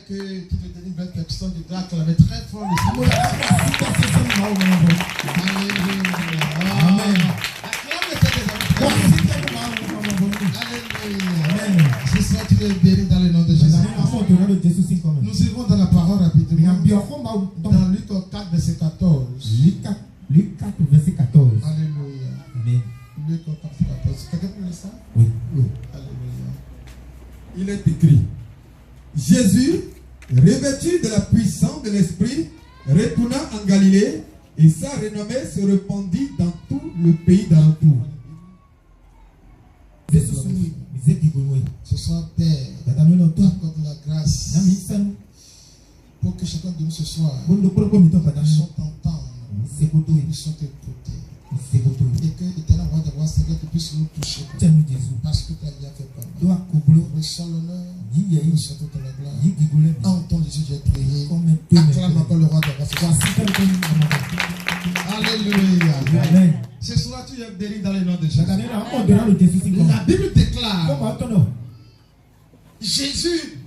Que tu te délivres vers quelque chose, tu dois acclamer très fort le Seigneur. Amen. Alléluia. Ce soir, tu es béni dans le nom de Jésus. Nous suivons dans la parole rapidement. Dans Luc 4, verset 14. Luc 4, verset 14. Alléluia. Amen. Luc 4, verset 14. Quelqu'un peut lire ça? Oui. Alléluia. Il est écrit: Jésus, revêtu de la puissance de l'Esprit, retourna en Galilée et sa renommée se répandit dans tout le pays d'alentour. Ce soir, Père, accorde la grâce pour que chacun de nous ce soir puisse t'entendre, puisse t'écouter. Et que l'éternel roi d'avoir Seigneur puisse nous toucher. Parce que tu as bien fait par moi. Reçois l'honneur, reçois toute la gloire. En ton Jésus, j'ai prié. Acclame encore le roi d'avoir Seigneur. Alléluia. Amen. Ce soir, tu es béni dans le nom de Jésus. La Bible déclare Jésus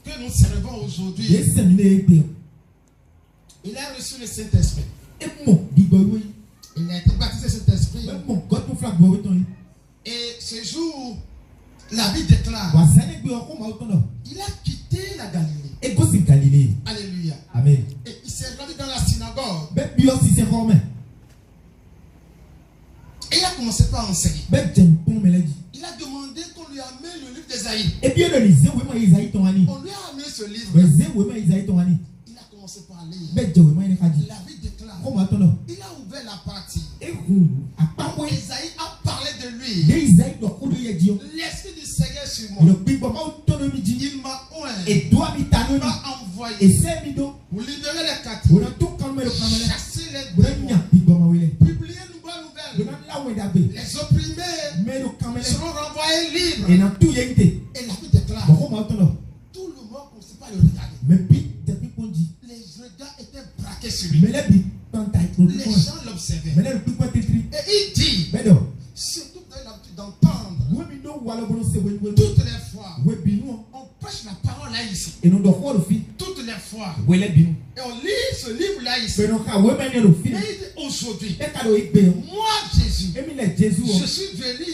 que nous servons aujourd'hui. Il a reçu le Saint-Esprit. Il a été baptisé Saint-Esprit. Et ce jour, la Bible déclare il a quitté la Galilée. Alléluia. Amen. Et il s'est rendu dans la synagogue. Et il a commencé par enseigner. Il a demandé qu'on lui amène le livre d'Ésaïe. On lui a amené ce livre. Il a commencé par lire. La Bible déclare il a ouvert la partie. Ésaïe a parlé de lui. L'Esprit du Seigneur sur moi. Il m'a oint. Il m'a envoyé pour libérer les captifs, chasser les démons, publier une bonne nouvelle. Les opprimés seront renvoyés libres. Et la Bible déclare tout le monde ne sait pas le regarder. Les regards étaient braqués sur lui. Les gens l'observaient. Et il dit, surtout que vous avez l'habitude d'entendre, toutes les fois, on prêche la parole là ici. Toutes les fois. Et on lit ce livre-là ici. Mais aujourd'hui, moi Jésus, je suis venu,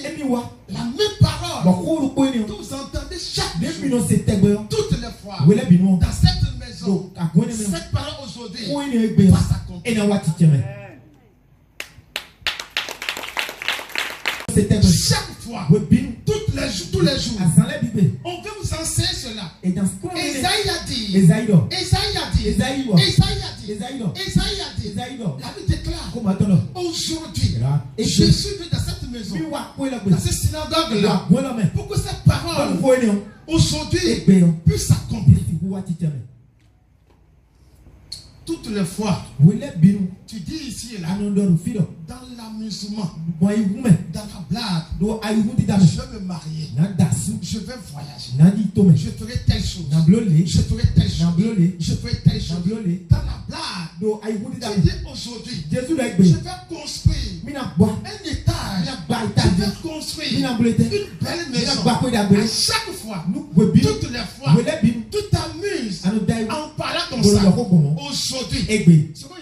la même parole que vous entendez chaque jour, toutes les fois, dans cette maison, cette parole aujourd'hui va s'accomplir. Chaque fois, tous les jours, on veut vous enseigner cela. Ésaïe a dit. La Bible déclare aujourd'hui, je suis venu dans cette maison, dans cette synagogue-là, pour que cette parole aujourd'hui puisse s'accomplir. Toutes les fois, tu dis ici et là, dans l'amusement, dans la blague, je vais me marier, je vais voyager, je ferai telle chose, je ferai telle chose, je ferai telle chose. Dans la blague, tu dis aujourd'hui, je vais construire un étage, je vais construire une belle maison. À chaque fois, toutes les fois, tu t'amuses en parlant comme ça. Aujourd'hui,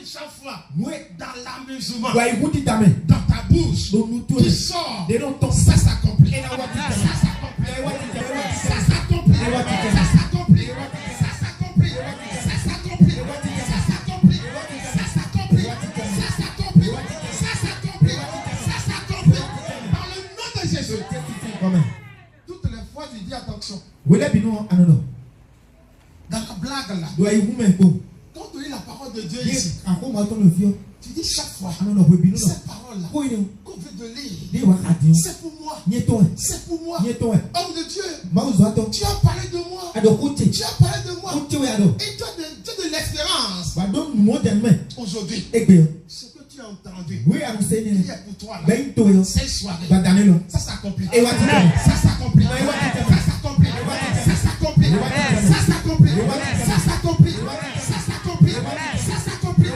chaque fois, dans l'amusement, dans ta bouche, tu sors, ça s'accomplit. Ça s'accomplit. Ça s'accomplit. Ça s'accomplit. Ça s'accomplit. Ça s'accomplit. Ça s'accomplit. Ça s'accomplit. Ça s'accomplit. Ça s'accomplit. Ça s'accomplit. Dans le nom de Jésus. Toutes les fois, tu dis attention. Dans la blague là. Quand tu lis la parole de Dieu ici, tu dis chaque fois, cette parole-là qu'on veut de lire, c'est pour moi. C'est pour moi. Homme de Dieu, tu as parlé de moi. Tu as parlé de moi. Et tu as de l'expérience. Aujourd'hui, ce que tu as entendu, qui est pour toi là, cette soirée, ça s'accomplit. Ça s'accomplit. Ça s'accomplit. Ça s'accomplit. Ça s'accomplit. Ça s'accomplit. Ça s'accomplit. Ça s'accomplit. Ça s'accomplit.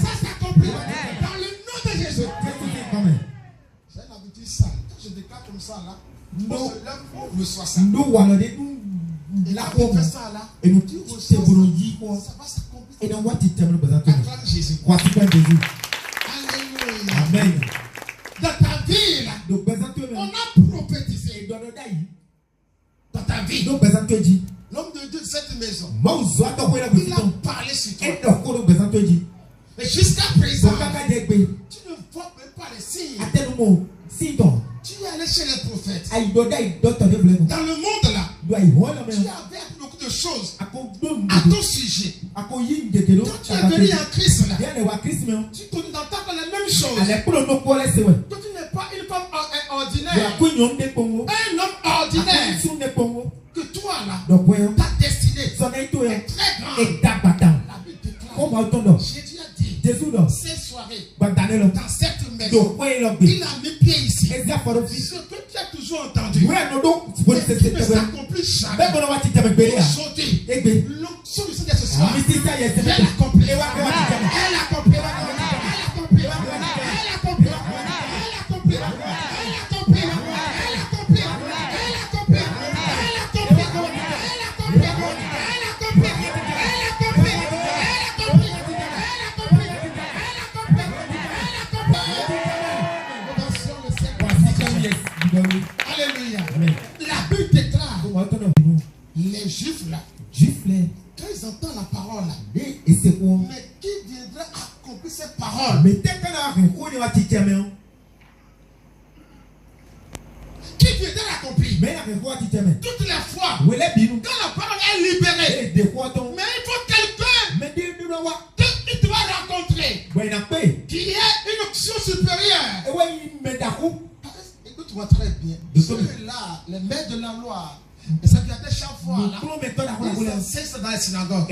Ça s'accomplit. Dans le nom de Jésus. J'ai une habitude sale. Quand je déclare comme ça là, on se lève, on reçoit ça. Et là, on fait ça là, et nous ça va s'accomplir. Acclame Jésus. Alléluia. Amen. Dans ta vie là, on a prophétisé. Dans ta vie, l'homme de Dieu de cette maison, il a parlé sur toi. Mais jusqu'à présent, tu ne vois même pas les signes. Tu es allé chez les prophètes. Dans le monde là, tu avais beaucoup de choses à ton sujet. Quand tu es venu en Christ là, tu n'entends pas les mêmes choses. Toi, tu n'es pas une femme ordinaire. Un homme ordinaire. Que toi là, ta destinée est très grande. La Bible déclare. Jésus a dit, ces soirées, dans cette maison, il a mis pied ici. Ce que tu as toujours entendu, qui ne s'accomplit jamais. Aujourd'hui, l'onction du Seigneur ce soir, elle accomplit. Elle accomplit. Alléluia. La Bible déclare, les Juifs là, quand ils entendent la parole là, mais qui viendra accomplir cette parole? Qui viendra l'accomplir? Toutes les fois, quand la parole est libérée, mais il faut quelqu'un qu'il doit rencontrer qui est une option supérieure. Écoute-moi très bien. Ceux-là, les maîtres de la loi, et ça vient chaque fois là, ils enseignent dans les synagogues.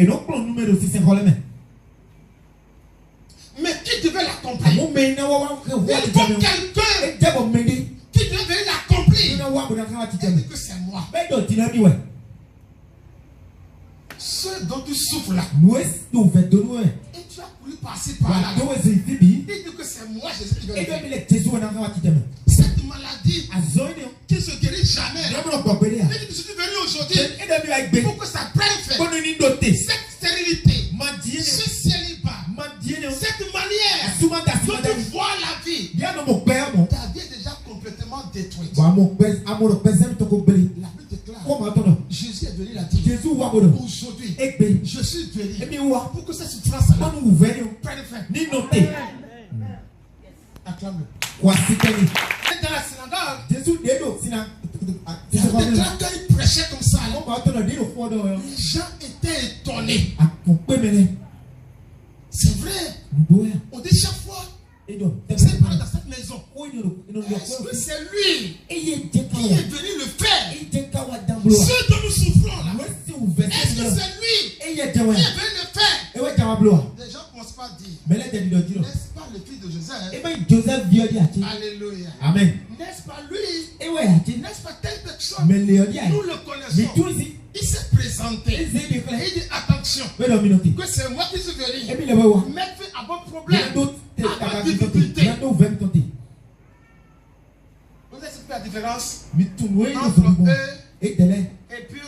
Mais qui devait l'accomplir? Il faut quelqu'un qui devait l'accomplir. Il dit que c'est moi. Ce dont tu souffres là, et tu as voulu passer par là, il dit que c'est moi Jésus qui vais le faire. Cette maladie qui ne se guérit jamais, il dit que je suis venu aujourd'hui pour que ça prenne fait. Cette stérilité, ce célibat, cette manière dont tu vois la vie, ta vie est déjà complètement détruite. La Bible déclare, Jésus est venu la dire. Aujourd'hui, je suis venu pour que cette souffrance-là prenne fin. Acclame-le. Dans la synagogue, quand il prêchait comme ça, les gens étaient étonnés. C'est vrai. On dit chaque fois, c'est pas dans cette maison. Est-ce que c'est lui qui est venu le faire? Ce dont nous souffrons là, est-ce que c'est lui qui est venu le faire? Les gens ne commencent pas à dire, n'est-ce pas le fils de Joseph? Alléluia. Amen. N'est-ce pas lui? N'est-ce pas telle personne? Nous le connaissons. Il s'est présenté. Il dit attention, que c'est moi qui suis venu mettre fin à vos problèmes, à vos difficultés. Vous avez la différence entre eux et puis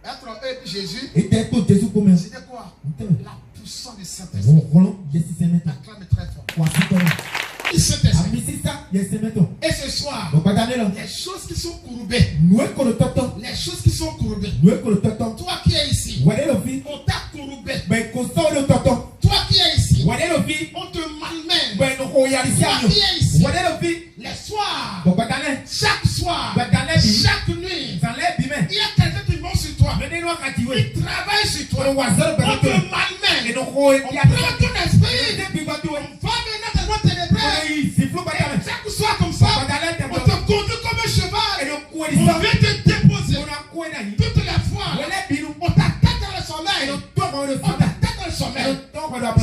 entre eux et puis Jésus? C'était quoi? La puissance du Saint-Esprit. Acclame très fort. Il Saint-Esprit. Et ce soir, les choses qui sont courbées, les choses qui sont courbées, toi qui es ici, on t'a courbé. Toi qui es ici, on te malmène. Toi qui es ici, les soirs, chaque soir, chaque nuit, il y a quelqu'un qui monte sur toi. Il travaille sur toi. On te malmène. On prend ton esprit. On va maintenant dans notre ténébreux. Chaque soir comme ça, on te conduit comme un cheval. On vient te déposer. Toutes les fois, on t'attaque dans le sommeil. On t'attaque dans le sommeil.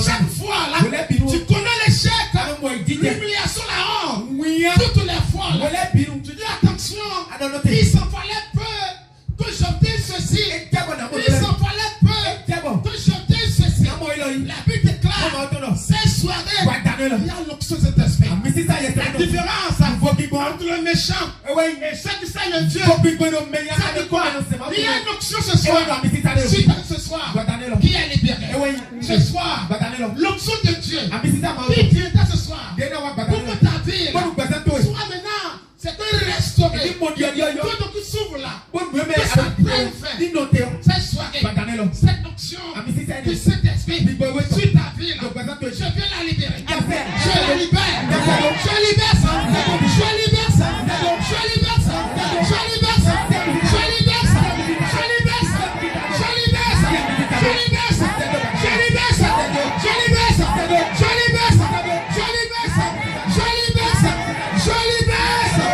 Chaque fois là, tu connais l'échec, l'humiliation, la honte. Toutes les fois là, tu dis attention, il s'en fallait peu que j'obtienne ceci. Il s'en fallait peu que j'obtienne ceci. La Bible déclare, ces soirées, il y a l'onction de cet esprit. différence entre le méchant et ceux qui savent le Dieu. C'est quoi? Il y a une option ce soir. Ce soir, qui est libéré? Ce soir, l'option de Dieu qui viendra ce soir pour que ta vie soit maintenant, c'est un restauré. Tout qui s'ouvre là, que ça prenne fin. Cette soirée, cette option du Saint-Esprit sur ta vie là, je viens la libérer. Je la libère. Je libère ça. Je libère ça. Je libère ça. Je libère ça. Je libère ça. Je libère ça. Je libère ça. Je libère ça. Je libère ça. Je libère ça. Je libère ça. Je libère ça. Je libère ça. Je libère ça.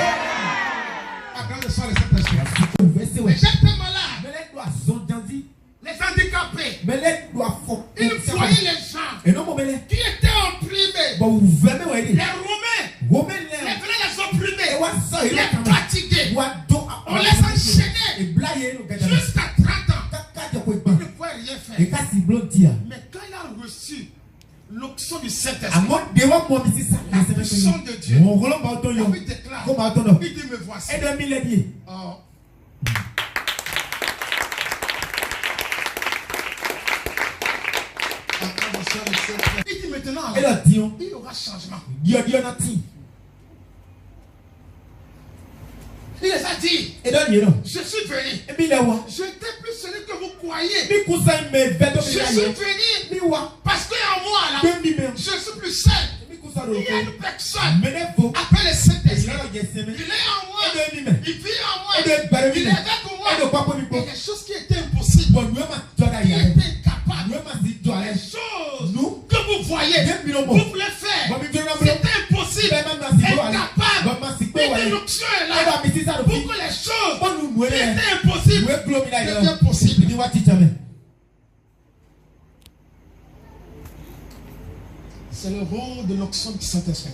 Acclame soit le Saint-Esprit. Les gens sont malades. Les handicapés. Il voyait les gens qui étaient opprimés. Les Romains venaient les opprimer, les fatiguer. On les enchaînait jusqu'à 30 ans. Ils ne pouvaient rien faire. Mais quand il a reçu l'onction du Saint-Esprit, la puissance de Dieu, il déclare, il dit me voici. Il dit maintenant, il y aura changement. Il les a dit, je suis venu. Je n'étais plus celui que vous croyez. Je suis venu parce qu'en moi, là, je suis plus seul. Il y a une personne appelée le Saint-Esprit. Il est en moi. Il vit en moi. Il est avec moi. Il y a des choses qui étaient impossibles. Qui étaient incapables. Les choses que vous voyez, vous voulez faire. C'était impossible. Incapable. Mais l'option est là. Pour que les choses qui étaient impossibles deviennent possibles. C'est le rôle de l'onction du Saint-Esprit.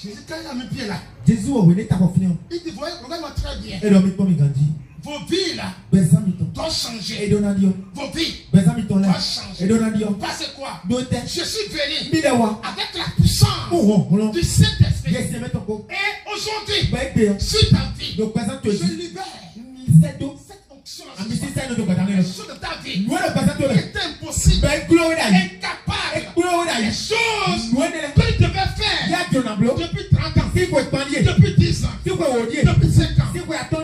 Jésus, quand il a mis pied là, il dit, voyez, regardez-moi très bien. Vos vies là doivent changer. Vos vies doivent changer. Parce que quoi? Je suis venu avec la puissance du Saint-Esprit. Et aujourd'hui, sur ta vie, je libère cette onction. Les choses de ta vie étaient impossibles, incapables. Les choses que tu devais faire depuis 30 ans, depuis 10 ans, depuis 5 ans,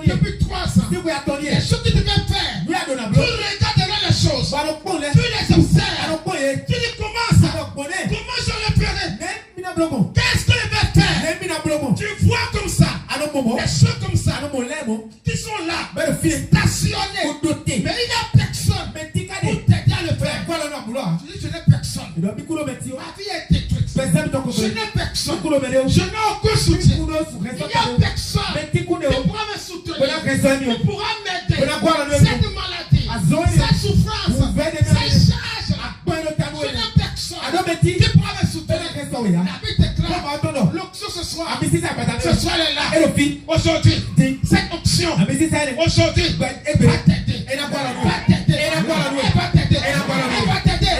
depuis 3 ans. Les choses que tu devais faire, tu regarderas les choses, tu les observes, tu dis comment je le ferai. Qu'est-ce que je vais faire? Tu vois comme ça, des choses comme ça, qui sont là, stationnés, mais il n'y a personne pour t'aider à le faire. Tu dis, je n'ai personne. Ma vie est détruite. Je n'ai personne. Je n'ai aucun soutien. Il n'y a personne qui pourra me soutenir, qui pourra m'aider. Cette maladie, cette souffrance, cette charge, je n'ai personne qui pourra me soutenir. La vie déclare l'option ce soir. Ce soir elle est là. Aujourd'hui, cette option aujourd'hui va t'aider. Elle va t'aider. Elle va t'aider. Elle va t'aider.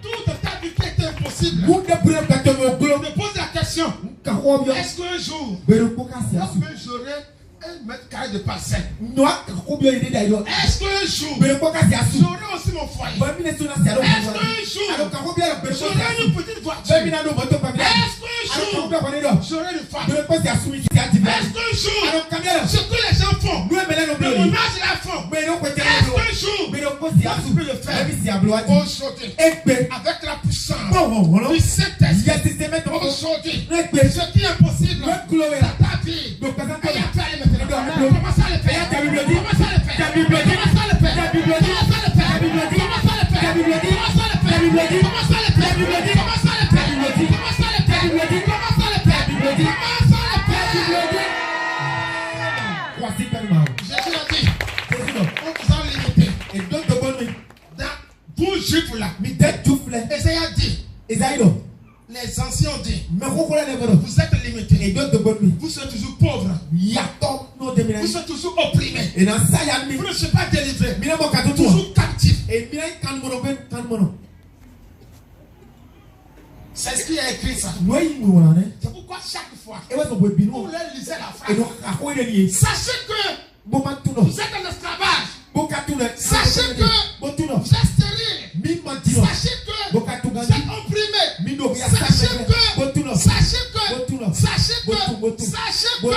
Toute ta vie qui est impossible. Je pose la question. Est-ce qu'un jour, j'aurai 1 mètre carré de parcelle? Est-ce qu'un jour, j'aurai aussi mon foyer? Est-ce qu'un jour, j'aurai une petite voiture? Est-ce qu'un jour, j'aurai une femme? Est-ce qu'un jour, ce que les gens font, le monage la font? Est-ce qu'un jour, je peux le faire? Aujourd'hui, avec la puissance du Saint-Esprit, aujourd'hui, ce qui est impossible dans ta vie, commence à le faire. Commence à le faire. Commence à le faire. Commence à le faire. Commence à le faire. Commence à le faire. Commence à le faire. Commence à le faire. Commence à le faire. Commence à le faire. Commence à le faire. Jésus a dit, on vous a limité. Et donc de bonne nuit. Vous juifs là, Esaïe a dit, les anciens ont dit, vous êtes limités. Vous serez toujours pauvres. Vous êtes toujours opprimés. Vous ne serez pas délivrés. Toujours captifs. C'est ce qui a écrit ça. C'est pourquoi chaque fois vous leur lisez la phrase. Sachez que vous êtes en esclavage. Sachez que vous êtes stérile. Sachez que vous êtes opprimés. Sachez que